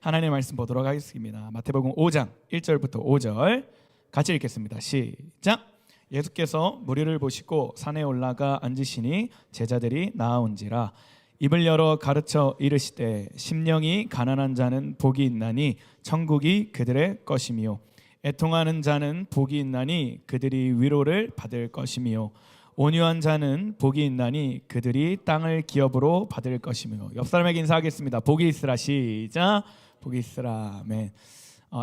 하나님의 말씀 보도록 하겠습니다. 마태복음 5장 1절부터 5절 같이 읽겠습니다. 시작. 예수께서 무리를 보시고 산에 올라가 앉으시니 제자들이 나아온지라 입을 열어 가르쳐 이르시되 심령이 가난한 자는 복이 있나니 천국이 그들의 것이미요 애통하는 자는 복이 있나니 그들이 위로를 받을 것이미요 온유한 자는 복이 있나니 그들이 땅을 기업으로 받을 것이며. 옆 사람에게 인사하겠습니다. 복이 있으라. 시작. 복이 있으라. 아멘.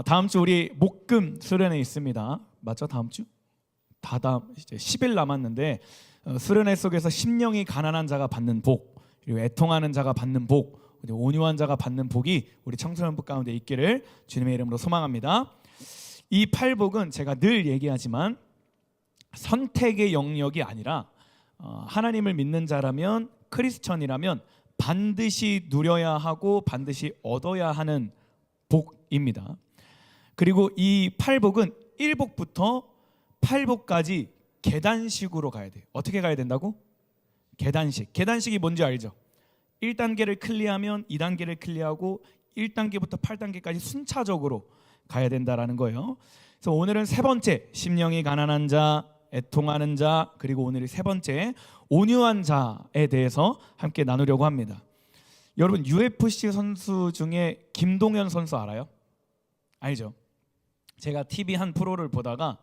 다음 주 우리 목금 수련회 있습니다. 맞죠? 다음 주? 다음 이제 10일 남았는데 수련회 속에서 심령이 가난한 자가 받는 복, 그리고 애통하는 자가 받는 복, 그리고 온유한 자가 받는 복이 우리 청소년부 가운데 있기를 주님의 이름으로 소망합니다. 이 팔복은 제가 늘 얘기하지만 선택의 영역이 아니라 하나님을 믿는 자라면, 크리스천이라면 반드시 누려야 하고 반드시 얻어야 하는 복입니다. 그리고 이 팔복은 1복부터 8복까지 계단식으로 가야 돼요. 어떻게 가야 된다고? 계단식. 계단식이 뭔지 알죠? 1단계를 클리어하면 2단계를 클리어하고 1단계부터 8단계까지 순차적으로 가야 된다라는 거예요. 그래서 오늘은 세 번째, 심령이 가난한 자, 애통하는 자, 그리고 오늘이 세 번째, 온유한 자에 대해서 함께 나누려고 합니다. 여러분 UFC 선수 중에 김동현 선수 알아요? 알죠? 제가 TV 한 프로를 보다가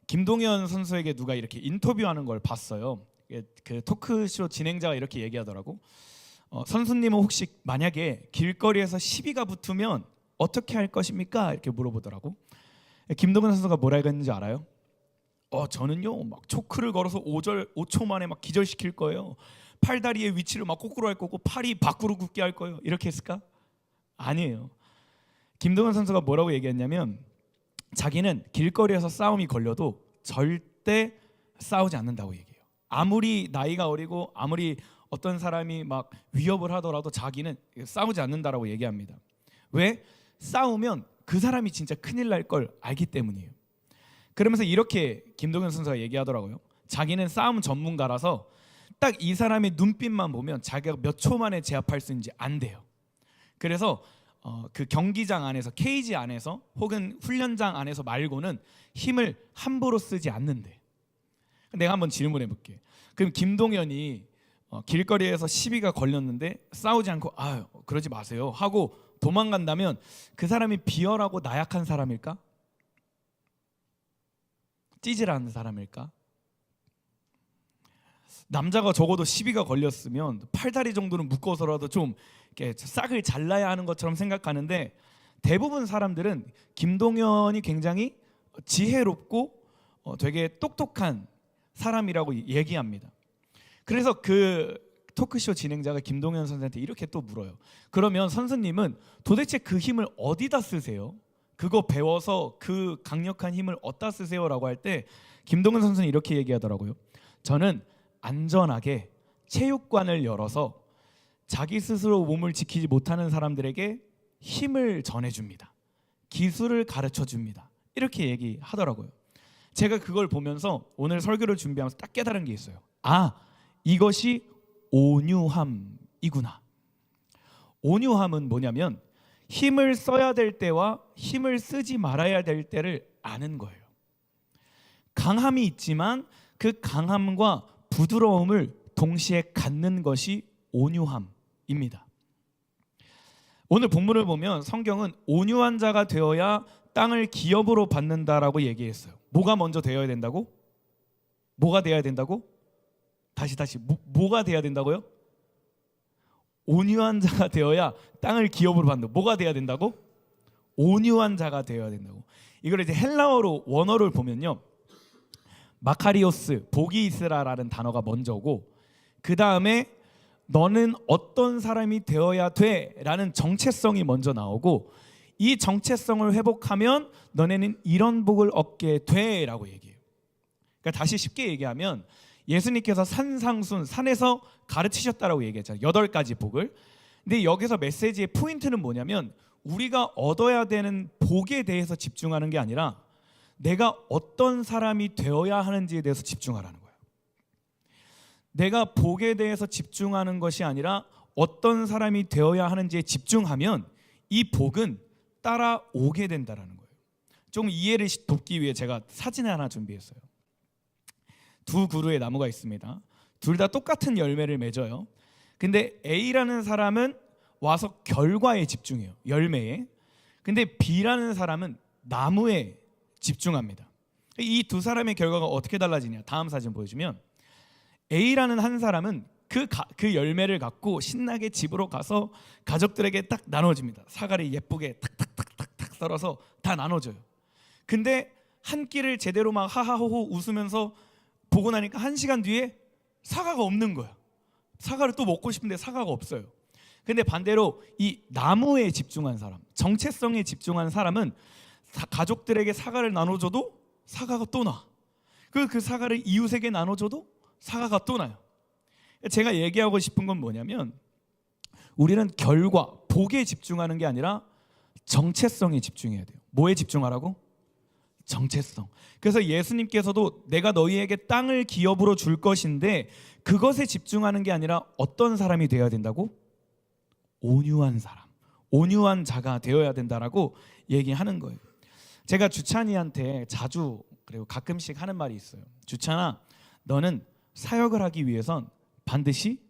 김동현 선수에게 누가 이렇게 인터뷰하는 걸 봤어요. 그 토크쇼 진행자가 이렇게 얘기하더라고. 선수님은 혹시 만약에 길거리에서 시비가 붙으면 어떻게 할 것입니까? 이렇게 물어보더라고. 김동현 선수가 뭐라고 했는지 알아요? 저는요 막 초크를 걸어서 5초 만에 막 기절시킬 거예요. 팔다리의 위치를 막 거꾸로 할 거고 팔이 밖으로 굽게 할 거예요. 이렇게 했을까? 아니에요. 김동현 선수가 뭐라고 얘기했냐면 자기는 길거리에서 싸움이 걸려도 절대 싸우지 않는다고 얘기해요. 아무리 나이가 어리고 아무리 어떤 사람이 막 위협을 하더라도 자기는 싸우지 않는다라고 얘기합니다. 왜? 싸우면 그 사람이 진짜 큰일 날 걸 알기 때문이에요. 그러면서 이렇게 김동현 선수가 얘기하더라고요. 자기는 싸움 전문가라서 딱 이 사람의 눈빛만 보면 자기가 몇 초 만에 제압할 수 있는지 안 돼요. 그래서 그 경기장 안에서, 케이지 안에서 혹은 훈련장 안에서 말고는 힘을 함부로 쓰지 않는데. 내가 한번 질문해 볼게. 그럼 김동현이 길거리에서 시비가 걸렸는데 싸우지 않고 그러지 마세요 하고 도망간다면 그 사람이 비열하고 나약한 사람일까? 찌질한 사람일까? 남자가 적어도 시비가 걸렸으면 팔다리 정도는 묶어서라도 좀 이렇게 싹을 잘라야 하는 것처럼 생각하는데 대부분 사람들은 김동현이 굉장히 지혜롭고 되게 똑똑한 사람이라고 얘기합니다. 그래서 그 토크쇼 진행자가 김동현 선수한테 이렇게 또 물어요. 그러면 선수님은 도대체 그 힘을 어디다 쓰세요? 그거 배워서 그 강력한 힘을 어디다 쓰세요? 라고 할 때 김동현 선수는 이렇게 얘기하더라고요. 저는 안전하게 체육관을 열어서 자기 스스로 몸을 지키지 못하는 사람들에게 힘을 전해줍니다. 기술을 가르쳐줍니다. 이렇게 얘기하더라고요. 제가 그걸 보면서 오늘 설교를 준비하면서 딱 깨달은 게 있어요. 이것이 온유함이구나. 온유함은 뭐냐면 힘을 써야 될 때와 힘을 쓰지 말아야 될 때를 아는 거예요. 강함이 있지만 그 강함과 부드러움을 동시에 갖는 것이 온유함입니다. 오늘 본문을 보면 성경은 온유한 자가 되어야 땅을 기업으로 받는다라고 얘기했어요. 뭐가 먼저 되어야 된다고? 뭐가 되어야 된다고? 다시 뭐가 되어야 된다고요? 온유한 자가 되어야 땅을 기업으로 받는다. 뭐가 돼야 된다고? 온유한 자가 되어야 된다고. 이걸 이제 헬라어로 원어를 보면요, 마카리오스, 복이 있으라라는 단어가 먼저고, 그 다음에 너는 어떤 사람이 되어야 돼라는 정체성이 먼저 나오고, 이 정체성을 회복하면 너네는 이런 복을 얻게 돼라고 얘기해요. 그러니까 다시 쉽게 얘기하면 예수님께서 산상순, 산에서 가르치셨다라고 얘기했잖아요. 8가지 복을. 근데 여기서 메시지의 포인트는 뭐냐면 우리가 얻어야 되는 복에 대해서 집중하는 게 아니라 내가 어떤 사람이 되어야 하는지에 대해서 집중하라는 거예요. 내가 복에 대해서 집중하는 것이 아니라 어떤 사람이 되어야 하는지에 집중하면 이 복은 따라오게 된다라는 거예요. 좀 이해를 돕기 위해 제가 사진을 하나 준비했어요. 두 그루의 나무가 있습니다. 둘 다 똑같은 열매를 맺어요. 근데 A라는 사람은 와서 결과에 집중해요. 열매에. 근데 B라는 사람은 나무에 집중합니다. 이 두 사람의 결과가 어떻게 달라지냐? 다음 사진 보여주면 A라는 한 사람은 그 열매를 갖고 신나게 집으로 가서 가족들에게 딱 나눠줍니다. 사과를 예쁘게 탁탁탁탁탁 썰어서 다 나눠줘요. 근데 한 끼를 제대로 막 하하호호 웃으면서 보고 나니까 1시간 뒤에 사과가 없는 거야. 사과를 또 먹고 싶은데 사과가 없어요. 근데 반대로 이 나무에 집중한 사람, 정체성에 집중한 사람은 가족들에게 사과를 나눠줘도 사과가 또 나. 그 사과를 이웃에게 나눠줘도 사과가 또 나요. 제가 얘기하고 싶은 건 뭐냐면 우리는 결과, 복에 집중하는 게 아니라 정체성에 집중해야 돼요. 뭐에 집중하라고? 정체성. 그래서 예수님께서도 내가 너희에게 땅을 기업으로 줄 것인데 그것에 집중하는 게 아니라 어떤 사람이 되어야 된다고? 온유한 사람, 온유한 자가 되어야 된다라고 얘기하는 거예요. 제가 주찬이한테 자주 그리고 가끔씩 하는 말이 있어요. 주찬아, 너는 사역을 하기 위해선 반드시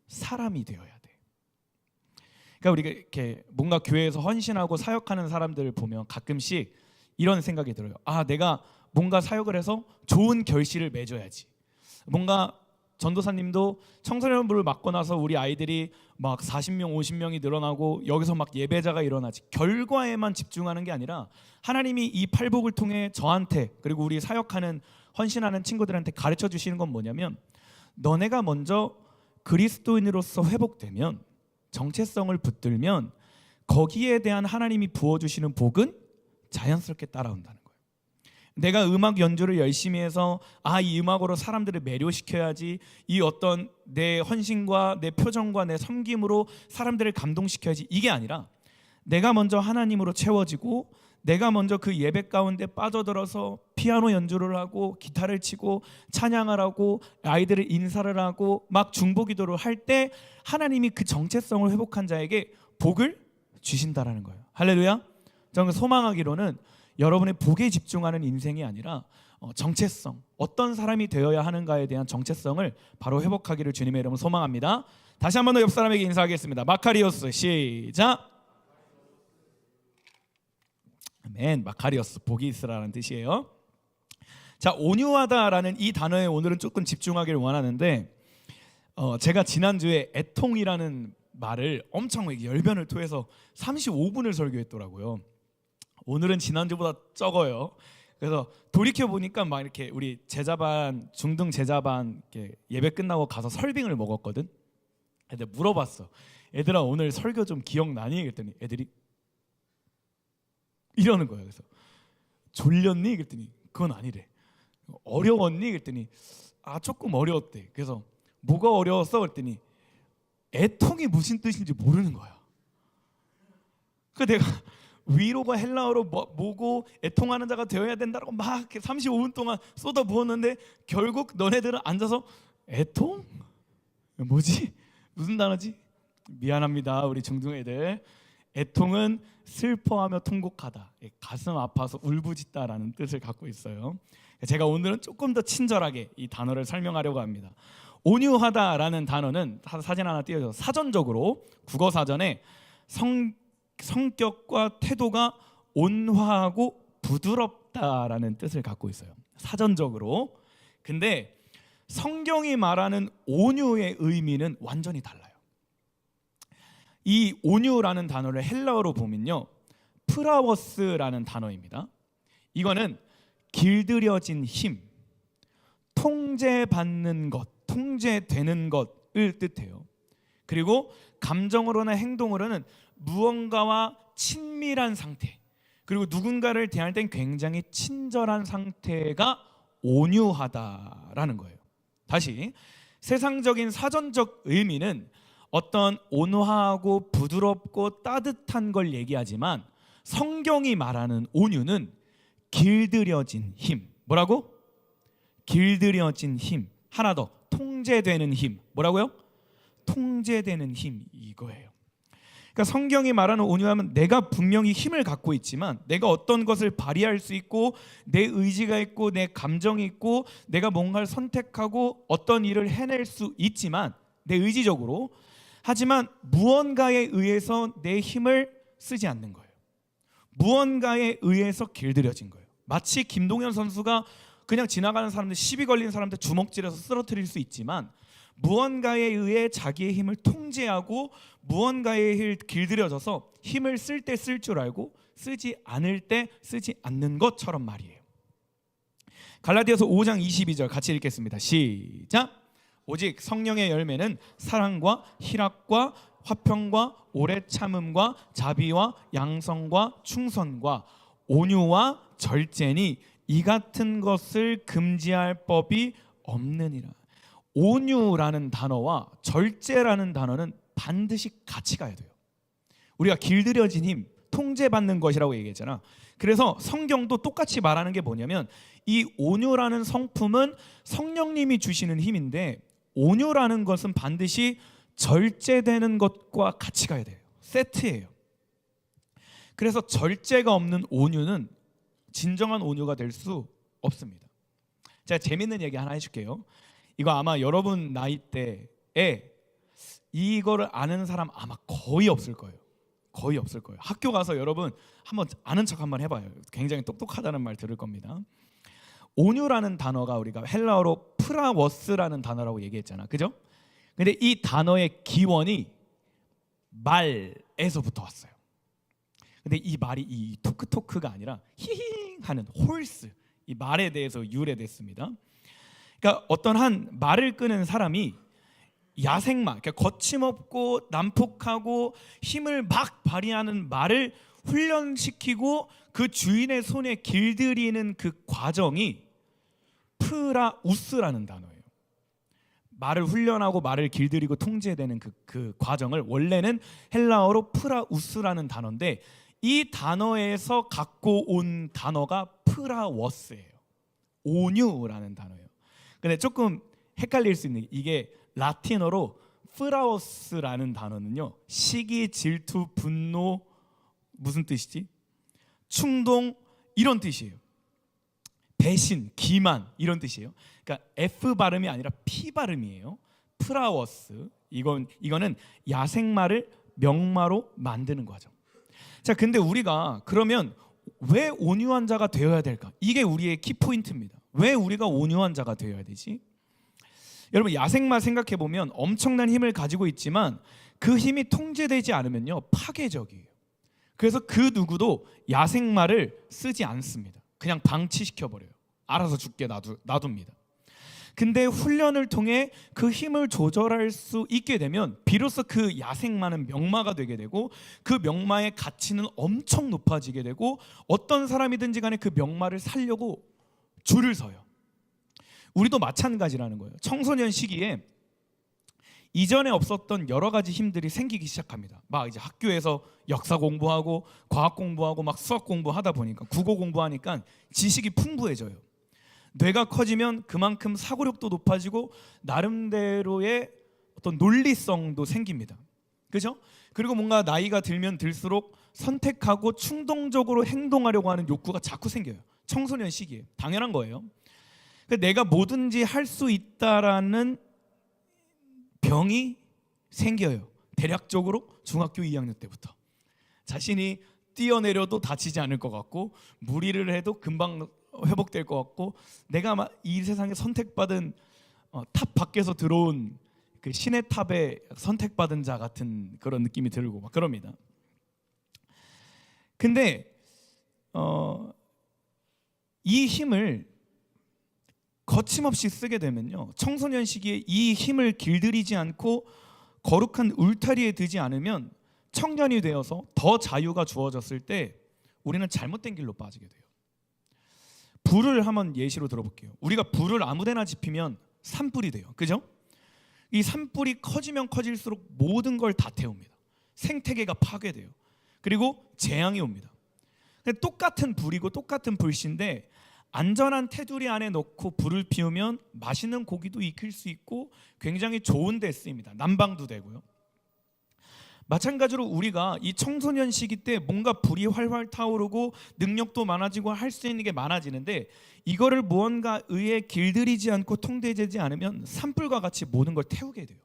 사람이 되어야 돼. 그러니까 우리가 이렇게 뭔가 교회에서 헌신하고 사역하는 사람들을 보면 가끔씩 이런 생각이 들어요. 아, 내가 뭔가 사역을 해서 좋은 결실을 맺어야지. 뭔가 전도사님도 청소년부를 맡고 나서 우리 아이들이 막 40명, 50명이 늘어나고 여기서 막 예배자가 일어나지. 결과에만 집중하는 게 아니라 하나님이 이 팔복을 통해 저한테 그리고 우리 사역하는 헌신하는 친구들한테 가르쳐 주시는 건 뭐냐면 너네가 먼저 그리스도인으로서 회복되면 정체성을 붙들면 거기에 대한 하나님이 부어주시는 복은 자연스럽게 따라온다는 거예요. 내가 음악 연주를 열심히 해서 이 음악으로 사람들을 매료시켜야지, 이 어떤 내 헌신과 내 표정과 내 섬김으로 사람들을 감동시켜야지, 이게 아니라 내가 먼저 하나님으로 채워지고 내가 먼저 그 예배 가운데 빠져들어서 피아노 연주를 하고 기타를 치고 찬양을 하고 아이들을 인사를 하고 막 중보기도를 할 때 하나님이 그 정체성을 회복한 자에게 복을 주신다라는 거예요. 할렐루야. 저는 소망하기로는 여러분의 복에 집중하는 인생이 아니라 정체성, 어떤 사람이 되어야 하는가에 대한 정체성을 바로 회복하기를 주님의 이름으로 소망합니다. 다시 한 번 더 옆 사람에게 인사하겠습니다. 마카리오스, 시작. 아멘. 마카리오스, 복이 있으라는 뜻이에요. 자, 온유하다라는 이 단어에 오늘은 조금 집중하기를 원하는데 제가 지난주에 애통이라는 말을 엄청 열변을 토해서 35분을 설교했더라고요. 오늘은 지난주보다 적어요. 그래서 돌이켜 보니까 막 이렇게 우리 제자반, 중등 제자반 이렇게 예배 끝나고 가서 설빙을 먹었거든. 애들 물어봤어. 애들아, 오늘 설교 좀 기억나니? 그랬더니 애들이 이러는 거예요. 그래서 졸렸니? 그랬더니 그건 아니래. 어려웠니? 그랬더니 조금 어려웠대. 그래서 뭐가 어려웠어? 그랬더니 애통이 무슨 뜻인지 모르는 거야. 그 내가 위로가 헬라어로 뭐고 애통하는 자가 되어야 된다고 막 35분 동안 쏟아 부었는데 결국 너네들은 앉아서 애통? 뭐지? 무슨 단어지? 미안합니다, 우리 중등 애들. 애통은 슬퍼하며 통곡하다, 가슴 아파서 울부짖다라는 뜻을 갖고 있어요. 제가 오늘은 조금 더 친절하게 이 단어를 설명하려고 합니다. 온유하다라는 단어는 사진 하나 띄워줘. 사전적으로 국어 사전에 성격과 태도가 온화하고 부드럽다라는 뜻을 갖고 있어요. 사전적으로. 근데 성경이 말하는 온유의 의미는 완전히 달라요. 이 온유라는 단어를 헬라어로 보면요, 프라워스라는 단어입니다. 이거는 길들여진 힘, 통제받는 것, 통제되는 것을 뜻해요. 그리고 감정으로나 행동으로는 무언가와 친밀한 상태, 그리고 누군가를 대할 땐 굉장히 친절한 상태가 온유하다라는 거예요. 다시, 세상적인 사전적 의미는 어떤 온화하고 부드럽고 따뜻한 걸 얘기하지만 성경이 말하는 온유는 길들여진 힘. 뭐라고? 길들여진 힘. 하나 더, 통제되는 힘. 뭐라고요? 통제되는 힘, 이거예요. 그러니까 성경이 말하는 온유함은 내가 분명히 힘을 갖고 있지만 내가 어떤 것을 발휘할 수 있고 내 의지가 있고 내 감정이 있고 내가 뭔가를 선택하고 어떤 일을 해낼 수 있지만 내 의지적으로, 하지만 무언가에 의해서 내 힘을 쓰지 않는 거예요. 무언가에 의해서 길들여진 거예요. 마치 김동현 선수가 그냥 지나가는 사람들, 시비 걸린 사람들 주먹질해서 쓰러뜨릴 수 있지만 무언가에 의해 자기의 힘을 통제하고 무언가에 길들여져서 힘을 쓸 때 쓸 줄 알고 쓰지 않을 때 쓰지 않는 것처럼 말이에요. 갈라디아서 5장 22절 같이 읽겠습니다. 시작. 오직 성령의 열매는 사랑과 희락과 화평과 오래 참음과 자비와 양성과 충성과 온유와 절제니 이 같은 것을 금지할 법이 없느니라. 온유라는 단어와 절제라는 단어는 반드시 같이 가야 돼요. 우리가 길들여진 힘, 통제받는 것이라고 얘기했잖아. 그래서 성경도 똑같이 말하는 게 뭐냐면 이 온유라는 성품은 성령님이 주시는 힘인데 온유라는 것은 반드시 절제되는 것과 같이 가야 돼요. 세트예요. 그래서 절제가 없는 온유는 진정한 온유가 될 수 없습니다. 제가 재밌는 얘기 하나 해줄게요. 이거 아마 여러분 나이대에 이거를 아는 사람 아마 거의 없을 거예요. 거의 없을 거예요. 학교 가서 여러분 한번 아는 척 한번 해봐요. 굉장히 똑똑하다는 말 들을 겁니다. 온유라는 단어가 우리가 헬라어로 프라워스라는 단어라고 얘기했잖아, 그죠? 근데 이 단어의 기원이 말에서부터 왔어요. 근데 이 말이 이 토크가 아니라 히힝 하는 홀스, 이 말에 대해서 유래됐습니다. 그러니까 어떤 한 말을 끄는 사람이 야생마, 그러니까 거침없고 난폭하고 힘을 막 발휘하는 말을 훈련시키고 그 주인의 손에 길들이는 그 과정이 프라우스라는 단어예요. 말을 훈련하고 말을 길들이고 통제되는 그 과정을 원래는 헬라어로 프라우스라는 단어인데 이 단어에서 갖고 온 단어가 프라워스예요. 온유라는 단어예요. 근데 조금 헷갈릴 수 있는 게 이게 라틴어로 프라워스라는 단어는요, 시기, 질투, 분노, 무슨 뜻이지? 충동, 이런 뜻이에요. 배신, 기만, 이런 뜻이에요. 그러니까 F 발음이 아니라 P 발음이에요. 프라워스. 이거는 야생마를 명마로 만드는 과정. 자, 근데 우리가 그러면 왜 온유한 자가 되어야 될까? 이게 우리의 키포인트입니다. 왜 우리가 온유한 자가 되어야 되지? 여러분, 야생마 생각해 보면 엄청난 힘을 가지고 있지만 그 힘이 통제되지 않으면요, 파괴적이에요. 그래서 그 누구도 야생마를 쓰지 않습니다. 그냥 방치시켜 버려요. 알아서 죽게 놔둡니다. 근데 훈련을 통해 그 힘을 조절할 수 있게 되면 비로소 그 야생마는 명마가 되게 되고 그 명마의 가치는 엄청 높아지게 되고 어떤 사람이든지 간에 그 명마를 살려고 줄을 서요. 우리도 마찬가지라는 거예요. 청소년 시기에 이전에 없었던 여러 가지 힘들이 생기기 시작합니다. 막 이제 학교에서 역사 공부하고 과학 공부하고 막 수학 공부하다 보니까 국어 공부하니까 지식이 풍부해져요. 뇌가 커지면 그만큼 사고력도 높아지고 나름대로의 어떤 논리성도 생깁니다. 그죠? 그리고 뭔가 나이가 들면 들수록 선택하고 충동적으로 행동하려고 하는 욕구가 자꾸 생겨요. 청소년 시기에. 당연한 거예요. 내가 뭐든지 할 수 있다라는 병이 생겨요. 대략적으로 중학교 2학년 때부터. 자신이 뛰어내려도 다치지 않을 것 같고 무리를 해도 금방 회복될 것 같고 내가 이 세상에 선택받은 탑 밖에서 들어온 그 신의 탑에 선택받은 자 같은 그런 느낌이 들고 막 그럽니다. 근데 이 힘을 거침없이 쓰게 되면요, 청소년 시기에 이 힘을 길들이지 않고 거룩한 울타리에 두지 않으면 청년이 되어서 더 자유가 주어졌을 때 우리는 잘못된 길로 빠지게 돼요. 불을 한번 예시로 들어볼게요. 우리가 불을 아무데나 지피면 산불이 돼요. 그죠? 이 산불이 커지면 커질수록 모든 걸 다 태웁니다. 생태계가 파괴돼요. 그리고 재앙이 옵니다. 근데 똑같은 불이고 똑같은 불씨인데 안전한 테두리 안에 넣고 불을 피우면 맛있는 고기도 익힐 수 있고 굉장히 좋은 데 쓰입니다. 난방도 되고요. 마찬가지로 우리가 이 청소년 시기 때 뭔가 불이 활활 타오르고 능력도 많아지고 할 수 있는 게 많아지는데, 이거를 무언가 의에 길들이지 않고 통제되지 않으면 산불과 같이 모든 걸 태우게 돼요.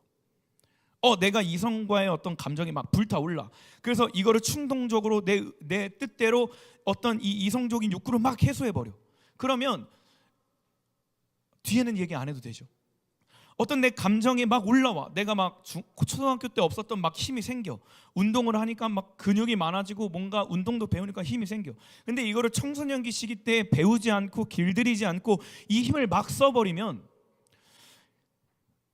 내가 이성과의 어떤 감정이 막 불타올라. 그래서 이거를 충동적으로 내 뜻대로 어떤 이 이성적인 욕구를 막 해소해버려. 그러면 뒤에는 얘기 안 해도 되죠. 어떤 내 감정이 막 올라와. 내가 막 초등학교 때 없었던 막 힘이 생겨. 운동을 하니까 막 근육이 많아지고 뭔가 운동도 배우니까 힘이 생겨. 근데 이거를 청소년기 시기 때 배우지 않고 길들이지 않고 이 힘을 막 써버리면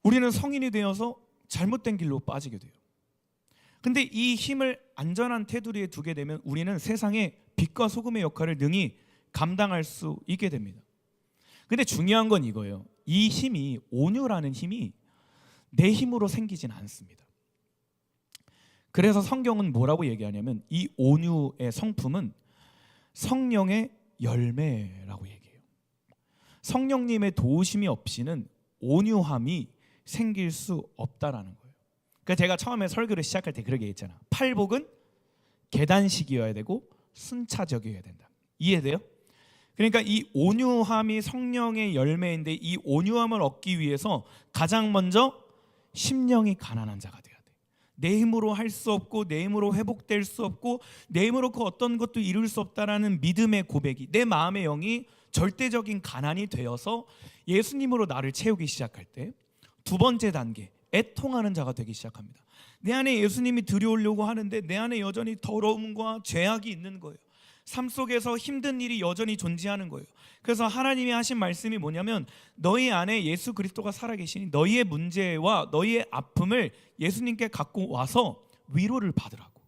우리는 성인이 되어서 잘못된 길로 빠지게 돼요. 근데 이 힘을 안전한 테두리에 두게 되면 우리는 세상에 빛과 소금의 역할을 능히 감당할 수 있게 됩니다. 근데 중요한 건 이거예요. 이 힘이, 온유라는 힘이 내 힘으로 생기진 않습니다. 그래서 성경은 뭐라고 얘기하냐면 이 온유의 성품은 성령의 열매라고 얘기해요. 성령님의 도우심이 없이는 온유함이 생길 수 없다라는 거예요. 그러니까 제가 처음에 설교를 시작할 때 그렇게 했잖아. 팔복은 계단식이어야 되고 순차적이어야 된다. 이해돼요? 그러니까 이 온유함이 성령의 열매인데, 이 온유함을 얻기 위해서 가장 먼저 심령이 가난한 자가 돼야 돼. 내 힘으로 할 수 없고, 내 힘으로 회복될 수 없고, 내 힘으로 그 어떤 것도 이룰 수 없다라는 믿음의 고백이, 내 마음의 영이 절대적인 가난이 되어서 예수님으로 나를 채우기 시작할 때, 두 번째 단계, 애통하는 자가 되기 시작합니다. 내 안에 예수님이 들여오려고 하는데 내 안에 여전히 더러움과 죄악이 있는 거예요. 삶 속에서 힘든 일이 여전히 존재하는 거예요. 그래서 하나님이 하신 말씀이 뭐냐면, 너희 안에 예수 그리스도가 살아계시니 너희의 문제와 너희의 아픔을 예수님께 갖고 와서 위로를 받으라고.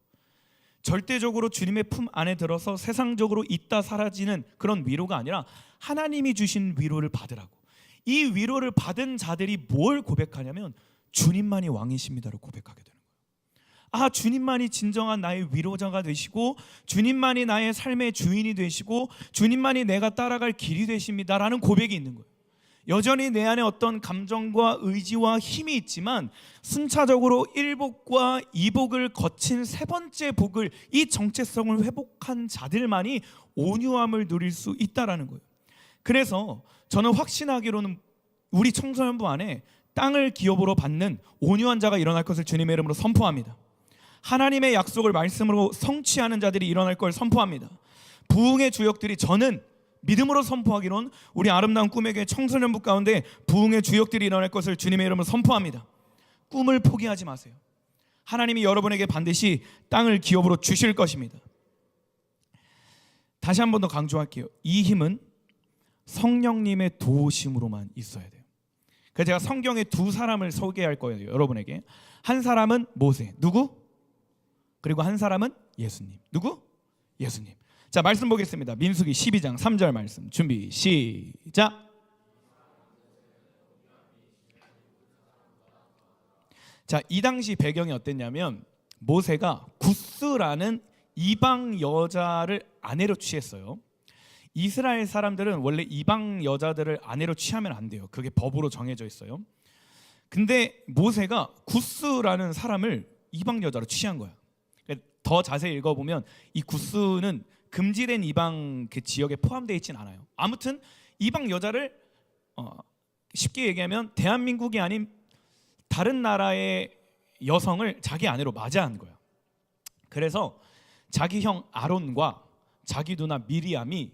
절대적으로 주님의 품 안에 들어서 세상적으로 있다 사라지는 그런 위로가 아니라 하나님이 주신 위로를 받으라고. 이 위로를 받은 자들이 뭘 고백하냐면 주님만이 왕이십니다를 고백하게 되는 거예요. 주님만이 진정한 나의 위로자가 되시고, 주님만이 나의 삶의 주인이 되시고, 주님만이 내가 따라갈 길이 되십니다라는 고백이 있는 거예요. 여전히 내 안에 어떤 감정과 의지와 힘이 있지만 순차적으로 1복과 2복을 거친 세 번째 복을, 이 정체성을 회복한 자들만이 온유함을 누릴 수 있다라는 거예요. 그래서 저는 확신하기로는 우리 청소년부 안에 땅을 기업으로 받는 온유한 자가 일어날 것을 주님의 이름으로 선포합니다. 하나님의 약속을 말씀으로 성취하는 자들이 일어날 걸 선포합니다. 부흥의 주역들이, 저는 믿음으로 선포하기로는 우리 아름다운 꿈의 교회 청소년부 가운데 부흥의 주역들이 일어날 것을 주님의 이름으로 선포합니다. 꿈을 포기하지 마세요. 하나님이 여러분에게 반드시 땅을 기업으로 주실 것입니다. 다시 한 번 더 강조할게요. 이 힘은 성령님의 도우심으로만 있어야 돼요. 그래서 제가 성경에 두 사람을 소개할 거예요, 여러분에게. 한 사람은 모세, 누구? 그리고 한 사람은 예수님, 누구? 예수님. 자, 말씀 보겠습니다. 민수기 12장 3절 말씀, 준비 시작. 자, 이 당시 배경이 어땠냐면 모세가 구스라는 이방 여자를 아내로 취했어요. 이스라엘 사람들은 원래 이방 여자들을 아내로 취하면 안 돼요. 그게 법으로 정해져 있어요. 근데 모세가 구스라는 사람을 이방 여자로 취한 거야. 더 자세히 읽어보면 이 구스는 금지된 이방 그 지역에 포함되어 있진 않아요. 아무튼 이방 여자를 쉽게 얘기하면 대한민국이 아닌 다른 나라의 여성을 자기 아내로 맞이한 거야. 그래서 자기 형 아론과 자기 누나 미리암이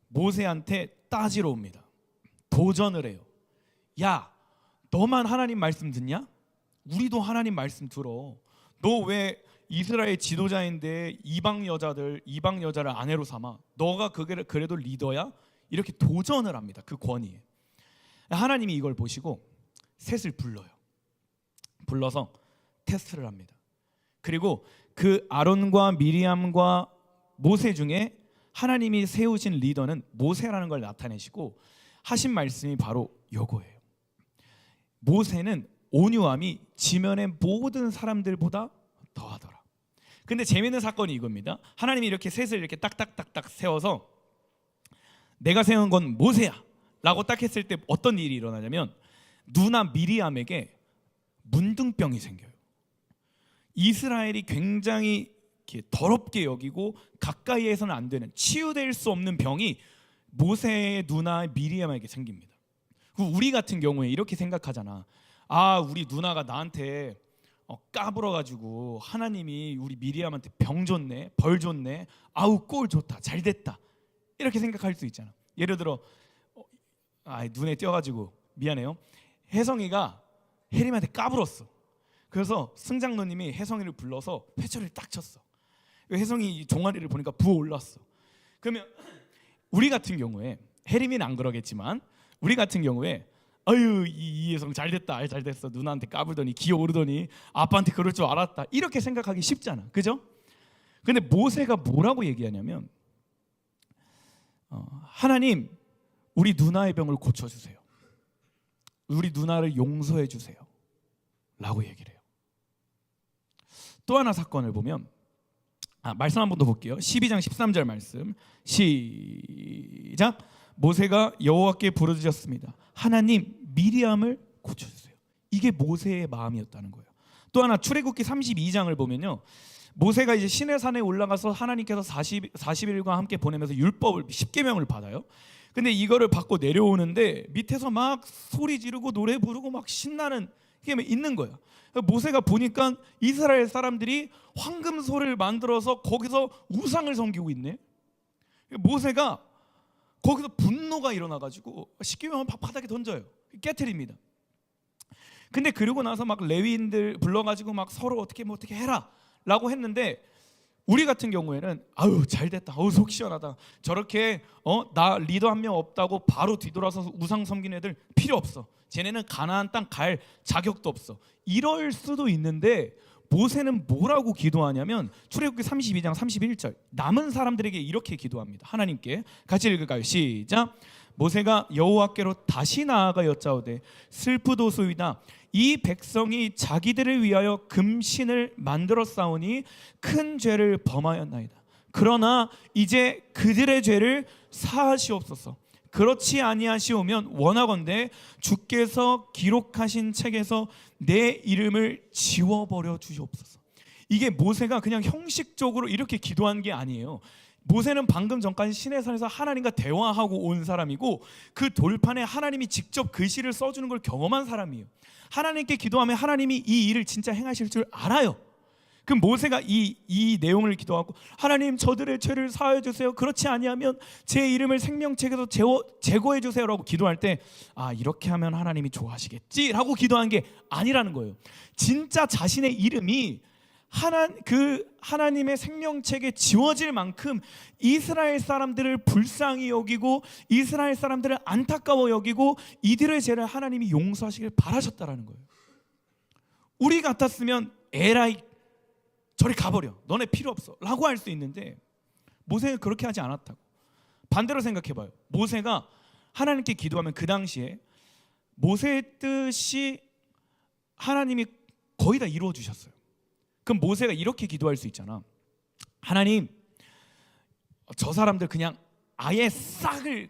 모세한테 따지러 옵니다. 도전을 해요. 야, 너만 하나님 말씀 듣냐? 우리도 하나님 말씀 들어. 너 왜 이스라엘 지도자인데 이방 여자를 아내로 삼아? 너가 그래도 리더야? 이렇게 도전을 합니다. 그 권위에. 하나님이 이걸 보시고 셋을 불러요. 불러서 테스트를 합니다. 그리고 그 아론과 미리암과 모세 중에 하나님이 세우신 리더는 모세라는 걸 나타내시고 하신 말씀이 바로 요거예요. 모세는 온유함이 지면의 모든 사람들보다 더하더라. 근데 재미있는 사건이 이겁니다. 하나님이 이렇게 셋을 이렇게 딱딱딱딱 세워서 내가 세운 건 모세야 라고 딱 했을 때 어떤 일이 일어나냐면 누나 미리암에게 문둥병이 생겨요. 이스라엘이 굉장히 이렇게 더럽게 여기고 가까이에서는 안 되는, 치유될 수 없는 병이 모세의 누나 미리암에게 생깁니다. 우리 같은 경우에 이렇게 생각하잖아. 아, 우리 누나가 나한테 까불어가지고 하나님이 우리 미리암한테 병 줬네, 벌 줬네, 아우 꼴 좋다, 잘 됐다, 이렇게 생각할 수 있잖아. 예를 들어 눈에 띄어가지고 미안해요, 혜성이가 혜림한테 까불었어. 그래서 승장로님이 혜성이를 불러서 회초리를 딱 쳤어. 혜성이 종아리를 보니까 부어올랐어. 그러면 우리 같은 경우에, 혜림이는 안 그러겠지만 우리 같은 경우에 아유 이혜성 잘됐다, 잘됐어, 누나한테 까불더니 기어오르더니 아빠한테 그럴 줄 알았다, 이렇게 생각하기 쉽잖아, 그죠? 근데 모세가 뭐라고 얘기하냐면 하나님, 우리 누나의 병을 고쳐주세요, 우리 누나를 용서해 주세요 라고 얘기를 해요. 또 하나 사건을 보면 말씀 한 번 더 볼게요. 12장 13절 말씀 시작. 모세가 여호와께 부르짖었습니다. 하나님, 미리암을 고쳐주세요. 이게 모세의 마음이었다는 거예요. 또 하나 출애굽기 32장을 보면요, 모세가 이제 시내산에 올라가서 하나님께서 40일과 함께 보내면서 율법을 10계명을 받아요. 근데 이거를 받고 내려오는데 밑에서 막 소리 지르고 노래 부르고 막 신나는 게 있는 거야. 모세가 보니까 이스라엘 사람들이 황금소를 만들어서 거기서 우상을 섬기고 있네. 모세가 거기서 분노가 일어나가지고 10계명을 바닥에 던져요. 깨트립니다. 근데 그러고 나서 막 레위인들 불러가지고 막 서로 어떻게 해라 라고 했는데, 우리 같은 경우에는 아유 잘됐다, 속 시원하다, 저렇게 나 리더 한 명 없다고 바로 뒤돌아서서 우상 섬기는 애들 필요 없어, 쟤네는 가나안 땅 갈 자격도 없어, 이럴 수도 있는데, 모세는 뭐라고 기도하냐면 출애굽기 32장 31절 남은 사람들에게 이렇게 기도합니다. 하나님께 같이 읽을까요? 시작. 모세가 여호와께로 다시 나아가 여짜오되 슬프도소이다, 이 백성이 자기들을 위하여 금신을 만들어 싸우니 큰 죄를 범하였나이다. 그러나 이제 그들의 죄를 사하시옵소서. 그렇지 아니하시오면 원하건대 주께서 기록하신 책에서 내 이름을 지워버려 주시옵소서. 이게 모세가 그냥 형식적으로 이렇게 기도한 게 아니에요. 모세는 방금 전까지 시내산에서 하나님과 대화하고 온 사람이고, 그 돌판에 하나님이 직접 글씨를 써주는 걸 경험한 사람이에요. 하나님께 기도하면 하나님이 이 일을 진짜 행하실 줄 알아요. 그럼 모세가 이 내용을 기도하고, 하나님 저들의 죄를 사하여 주세요, 그렇지 아니하면 제 이름을 생명책에서 제거해 주세요 라고 기도할 때, 이렇게 하면 하나님이 좋아하시겠지 라고 기도한 게 아니라는 거예요. 진짜 자신의 이름이 하나님의 생명책에 지워질 만큼 이스라엘 사람들을 불쌍히 여기고 이스라엘 사람들을 안타까워 여기고 이들의 죄를 하나님이 용서하시길 바라셨다라는 거예요. 우리 같았으면 에라이 저리 가버려, 너네 필요 없어 라고 할 수 있는데, 모세는 그렇게 하지 않았다고. 반대로 생각해봐요. 모세가 하나님께 기도하면 그 당시에 모세의 뜻이 하나님이 거의 다 이루어 주셨어요. 그럼 모세가 이렇게 기도할 수 있잖아. 하나님, 저 사람들 그냥 아예 싹을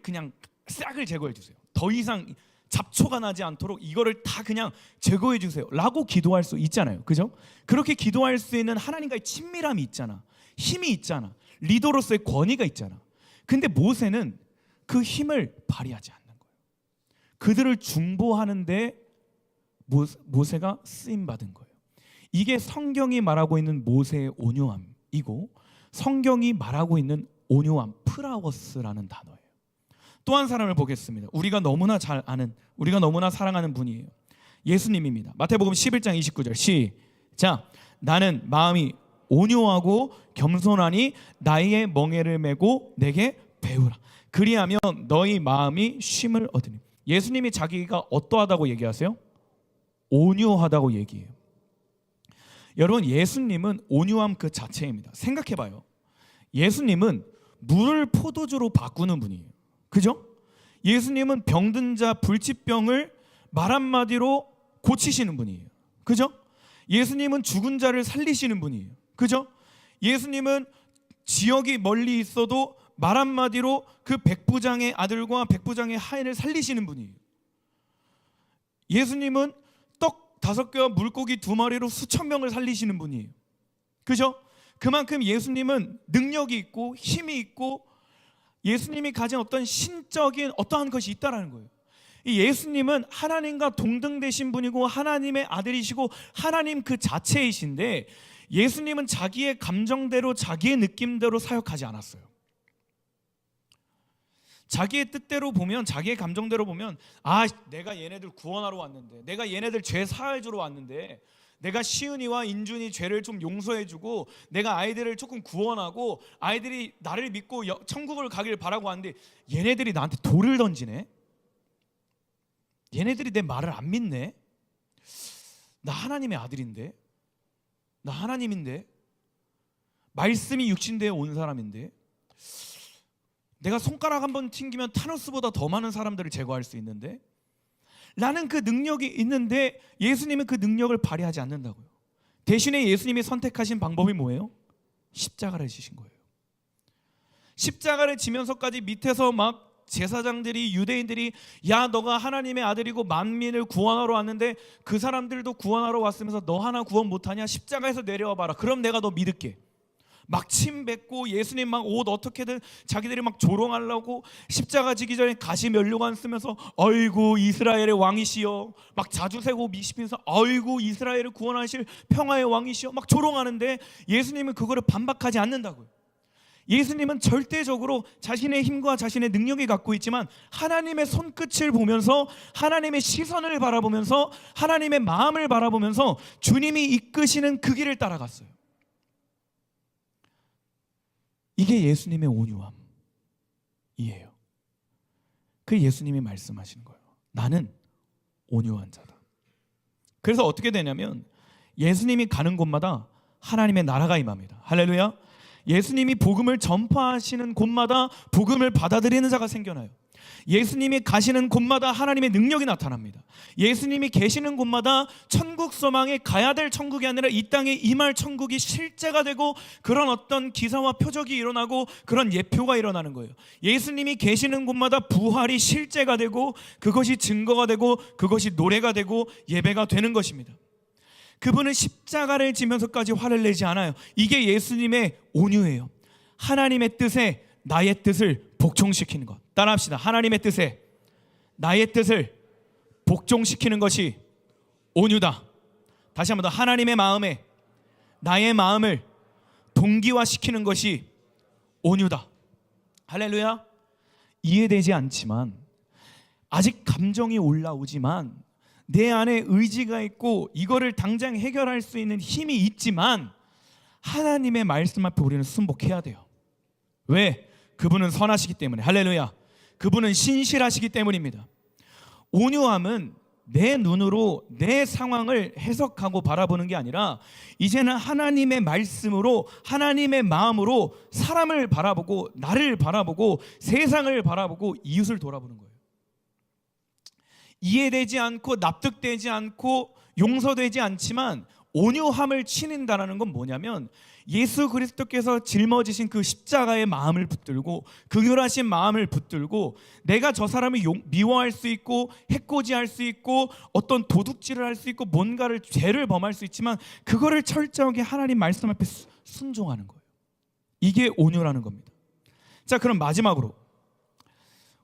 제거해 주세요. 더 이상 잡초가 나지 않도록 이거를 다 그냥 제거해 주세요 라고 기도할 수 있잖아요, 그죠? 그렇게 기도할 수 있는 하나님과의 친밀함이 있잖아, 힘이 있잖아, 리더로서의 권위가 있잖아. 근데 모세는 그 힘을 발휘하지 않는 거예요. 그들을 중보하는데 모세가 쓰임받은 거예요. 이게 성경이 말하고 있는 모세의 온유함이고, 성경이 말하고 있는 온유함, 프라워스라는 단어예요. 또 한 사람을 보겠습니다. 우리가 너무나 잘 아는, 우리가 너무나 사랑하는 분이에요. 예수님입니다. 마태복음 11장 29절 시작. 나는 마음이 온유하고 겸손하니 나의 멍에를 메고 내게 배우라. 그리하면 너희 마음이 쉼을 얻으니. 예수님이 자기가 어떠하다고 얘기하세요? 온유하다고 얘기해요. 여러분, 예수님은 온유함 그 자체입니다. 생각해봐요. 예수님은 물을 포도주로 바꾸는 분이에요. 그죠? 예수님은 병든 자 불치병을 말 한마디로 고치시는 분이에요. 그죠? 예수님은 죽은 자를 살리시는 분이에요. 그죠? 예수님은 지역이 멀리 있어도 말 한마디로 그 백부장의 아들과 백부장의 하인을 살리시는 분이에요. 예수님은 5개와 물고기 2마리로 수천 명을 살리시는 분이에요. 그죠? 그만큼 예수님은 능력이 있고 힘이 있고 예수님이 가진 어떤 신적인 어떠한 것이 있다라는 거예요. 이 예수님은 하나님과 동등되신 분이고 하나님의 아들이시고 하나님 그 자체이신데 예수님은 자기의 감정대로 자기의 느낌대로 사역하지 않았어요. 자기의 뜻대로 보면, 자기의 감정대로 보면, 내가 얘네들 구원하러 왔는데, 내가 얘네들 죄 사해주러 왔는데, 내가 시은이와 인준이 죄를 좀 용서해주고 내가 아이들을 조금 구원하고 아이들이 나를 믿고 천국을 가길 바라고 하는데 얘네들이 나한테 돌을 던지네. 얘네들이 내 말을 안 믿네. 나 하나님의 아들인데, 나 하나님인데, 말씀이 육신되어 온 사람인데, 내가 손가락 한번 튕기면 타노스보다 더 많은 사람들을 제거할 수 있는데, 나는 그 능력이 있는데 예수님은 그 능력을 발휘하지 않는다고요. 대신에 예수님이 선택하신 방법이 뭐예요? 십자가를 지신 거예요. 십자가를 지면서까지 밑에서 막 제사장들이, 유대인들이 야 너가 하나님의 아들이고 만민을 구원하러 왔는데 그 사람들도 구원하러 왔으면서 너 하나 구원 못하냐? 십자가에서 내려와 봐라. 그럼 내가 너 믿을게. 막 침 뱉고 예수님 막 옷 어떻게든 자기들이 막 조롱하려고 십자가 지기 전에 가시 면류관 쓰면서 어이구 이스라엘의 왕이시여, 막 자주 세고 미시면서 어이구 이스라엘을 구원하실 평화의 왕이시여 막 조롱하는데 예수님은 그거를 반박하지 않는다고요. 예수님은 절대적으로 자신의 힘과 자신의 능력이 갖고 있지만 하나님의 손끝을 보면서, 하나님의 시선을 바라보면서, 하나님의 마음을 바라보면서 주님이 이끄시는 그 길을 따라갔어요. 이게 예수님의 온유함이에요. 그 예수님이 말씀하시는 거예요. 나는 온유한 자다. 그래서 어떻게 되냐면 예수님이 가는 곳마다 하나님의 나라가 임합니다. 할렐루야. 예수님이 복음을 전파하시는 곳마다 복음을 받아들이는 자가 생겨나요. 예수님이 가시는 곳마다 하나님의 능력이 나타납니다. 예수님이 계시는 곳마다 천국 소망에 가야 될 천국이 아니라 이 땅에 임할 천국이 실제가 되고 그런 어떤 기사와 표적이 일어나고 그런 예표가 일어나는 거예요. 예수님이 계시는 곳마다 부활이 실제가 되고 그것이 증거가 되고 그것이 노래가 되고 예배가 되는 것입니다. 그분은 십자가를 지면서까지 화를 내지 않아요. 이게 예수님의 온유예요. 하나님의 뜻에 나의 뜻을 복종시키는 것. 따라합시다. 하나님의 뜻에 나의 뜻을 복종시키는 것이 온유다. 다시 한번 더. 하나님의 마음에 나의 마음을 동기화시키는 것이 온유다. 할렐루야. 이해되지 않지만, 아직 감정이 올라오지만, 내 안에 의지가 있고 이거를 당장 해결할 수 있는 힘이 있지만 하나님의 말씀 앞에 우리는 순복해야 돼요. 왜? 그분은 선하시기 때문에. 할렐루야. 그분은 신실하시기 때문입니다. 온유함은 내 눈으로 내 상황을 해석하고 바라보는 게 아니라 이제는 하나님의 말씀으로, 하나님의 마음으로 사람을 바라보고 나를 바라보고 세상을 바라보고 이웃을 돌아보는 거예요. 이해되지 않고 납득되지 않고 용서되지 않지만 온유함을 지닌다는 건 뭐냐면 예수 그리스도께서 짊어지신 그 십자가의 마음을 붙들고 긍휼하신 마음을 붙들고 내가 저 사람을 미워할 수 있고 해코지할 수 있고 어떤 도둑질을 할 수 있고 뭔가를 죄를 범할 수 있지만 그거를 철저하게 하나님 말씀 앞에 순종하는 거예요. 이게 온유라는 겁니다. 자, 그럼 마지막으로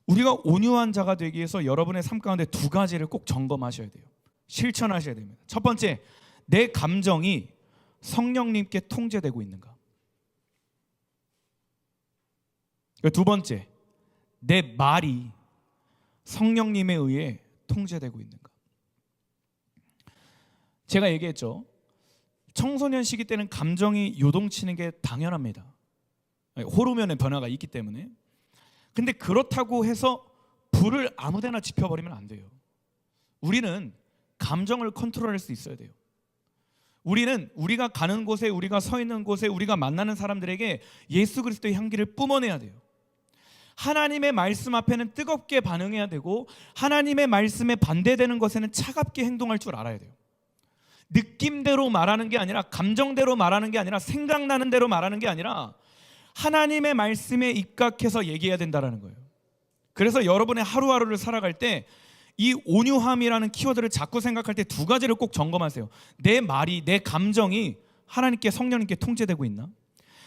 우리가 온유한 자가 되기 위해서 여러분의 삶 가운데 2가지를 꼭 점검하셔야 돼요. 실천하셔야 됩니다. 첫 번째, 내 감정이 성령님께 통제되고 있는가? 2번째, 내 말이 성령님에 의해 통제되고 있는가? 제가 얘기했죠. 청소년 시기 때는 감정이 요동치는 게 당연합니다. 호르몬의 변화가 있기 때문에. 근데 그렇다고 해서 불을 아무데나 지펴버리면 안 돼요. 우리는 감정을 컨트롤할 수 있어야 돼요. 우리는 우리가 가는 곳에, 우리가 서 있는 곳에, 우리가 만나는 사람들에게 예수 그리스도의 향기를 뿜어내야 돼요. 하나님의 말씀 앞에는 뜨겁게 반응해야 되고 하나님의 말씀에 반대되는 것에는 차갑게 행동할 줄 알아야 돼요. 느낌대로 말하는 게 아니라, 감정대로 말하는 게 아니라, 생각나는 대로 말하는 게 아니라 하나님의 말씀에 입각해서 얘기해야 된다는 거예요. 그래서 여러분의 하루하루를 살아갈 때 이 온유함이라는 키워드를 자꾸 생각할 때 두 가지를 꼭 점검하세요. 내 말이, 내 감정이 하나님께, 성령님께 통제되고 있나?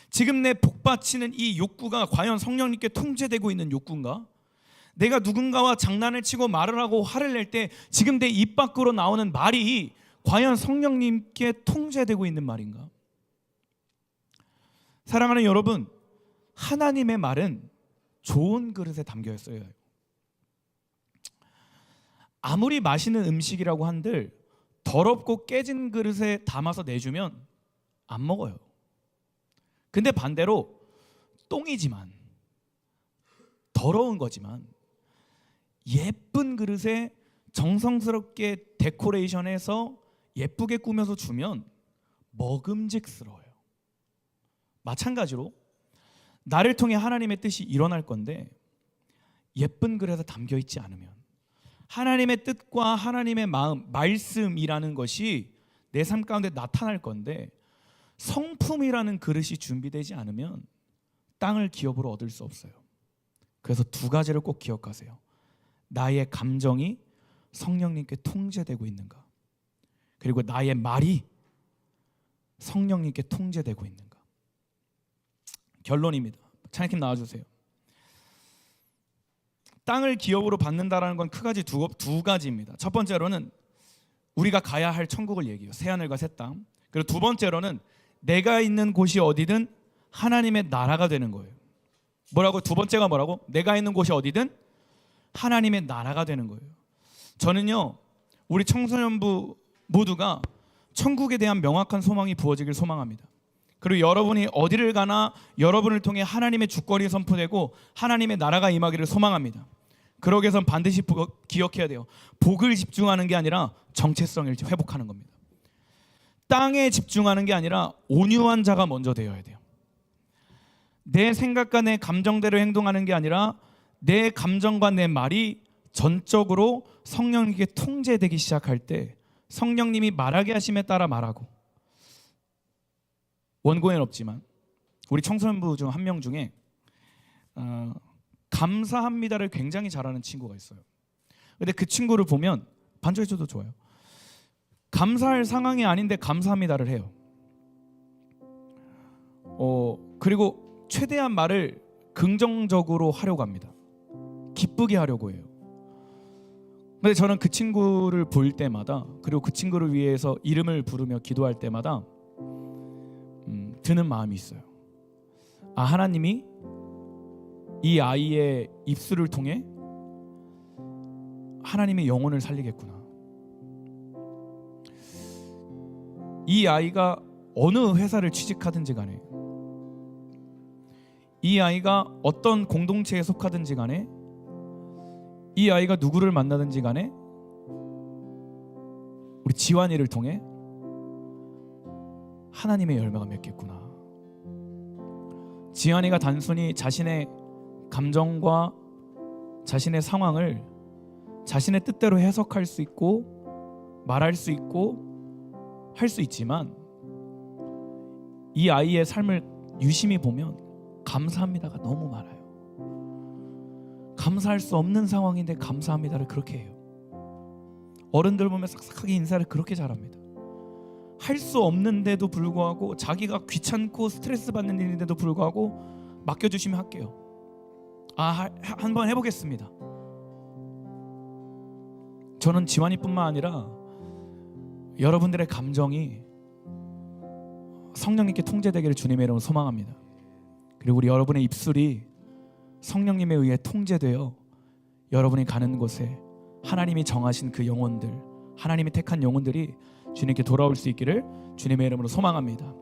지금 내 복받치는 이 욕구가 과연 성령님께 통제되고 있는 욕구인가? 내가 누군가와 장난을 치고 말을 하고 화를 낼 때 지금 내 입 밖으로 나오는 말이 과연 성령님께 통제되고 있는 말인가? 사랑하는 여러분, 하나님의 말은 좋은 그릇에 담겨 있어요. 아무리 맛있는 음식이라고 한들 더럽고 깨진 그릇에 담아서 내주면 안 먹어요. 근데 반대로 똥이지만, 더러운 거지만 예쁜 그릇에 정성스럽게 데코레이션해서 예쁘게 꾸며서 주면 먹음직스러워요. 마찬가지로 나를 통해 하나님의 뜻이 일어날 건데 예쁜 그릇에 담겨 있지 않으면, 하나님의 뜻과 하나님의 마음, 말씀이라는 것이 내 삶 가운데 나타날 건데 성품이라는 그릇이 준비되지 않으면 땅을 기업으로 얻을 수 없어요. 그래서 두 가지를 꼭 기억하세요. 나의 감정이 성령님께 통제되고 있는가? 그리고 나의 말이 성령님께 통제되고 있는가? 결론입니다. 찬양팀 나와주세요. 땅을 기업으로 받는다라는 건 크게 두 가지입니다. 첫 번째로는 우리가 가야 할 천국을 얘기해요. 새하늘과 새 땅. 그리고 두 번째로는 내가 있는 곳이 어디든 하나님의 나라가 되는 거예요. 뭐라고? 두 번째가 뭐라고? 내가 있는 곳이 어디든 하나님의 나라가 되는 거예요. 저는요, 우리 청소년부 모두가 천국에 대한 명확한 소망이 부어지길 소망합니다. 그리고 여러분이 어디를 가나 여러분을 통해 하나님의 주권이 선포되고 하나님의 나라가 임하기를 소망합니다. 그러기 위해선 반드시 기억해야 돼요. 복을 집중하는 게 아니라 정체성을 회복하는 겁니다. 땅에 집중하는 게 아니라 온유한 자가 먼저 되어야 돼요. 내 생각과 내 감정대로 행동하는 게 아니라 내 감정과 내 말이 전적으로 성령님께 통제되기 시작할 때 성령님이 말하게 하심에 따라 말하고, 원고에는 없지만 우리 청소년부 중 한 명 중에 감사합니다를 굉장히 잘하는 친구가 있어요. 근데 그 친구를 보면 반주해줘도 좋아요. 감사할 상황이 아닌데 감사합니다를 해요. 그리고 최대한 말을 긍정적으로 하려고 합니다. 기쁘게 하려고 해요. 근데 저는 그 친구를 볼 때마다, 그리고 그 친구를 위해서 이름을 부르며 기도할 때마다 드는 마음이 있어요. 아, 하나님이 이 아이의 입술을 통해 하나님의 영혼을 살리겠구나. 이 아이가 어느 회사를 취직하든지 간에, 이 아이가 어떤 공동체에 속하든지 간에, 이 아이가 누구를 만나든지 간에 우리 지환이를 통해 하나님의 열매가 맺겠구나. 지환이가 단순히 자신의 감정과 자신의 상황을 자신의 뜻대로 해석할 수 있고 말할 수 있고 할 수 있지만, 이 아이의 삶을 유심히 보면 감사합니다가 너무 많아요. 감사할 수 없는 상황인데 감사합니다를 그렇게 해요. 어른들 보면 싹싹하게 인사를 그렇게 잘합니다. 할 수 없는데도 불구하고, 자기가 귀찮고 스트레스 받는 일인데도 불구하고 맡겨주시면 할게요. 한번 해보겠습니다. 저는 지환이뿐만 아니라 여러분들의 감정이 성령님께 통제되기를 주님의 이름으로 소망합니다. 그리고 우리 여러분의 입술이 성령님에 의해 통제되어 여러분이 가는 곳에 하나님이 정하신 그 영혼들, 하나님이 택한 영혼들이 주님께 돌아올 수 있기를 주님의 이름으로 소망합니다.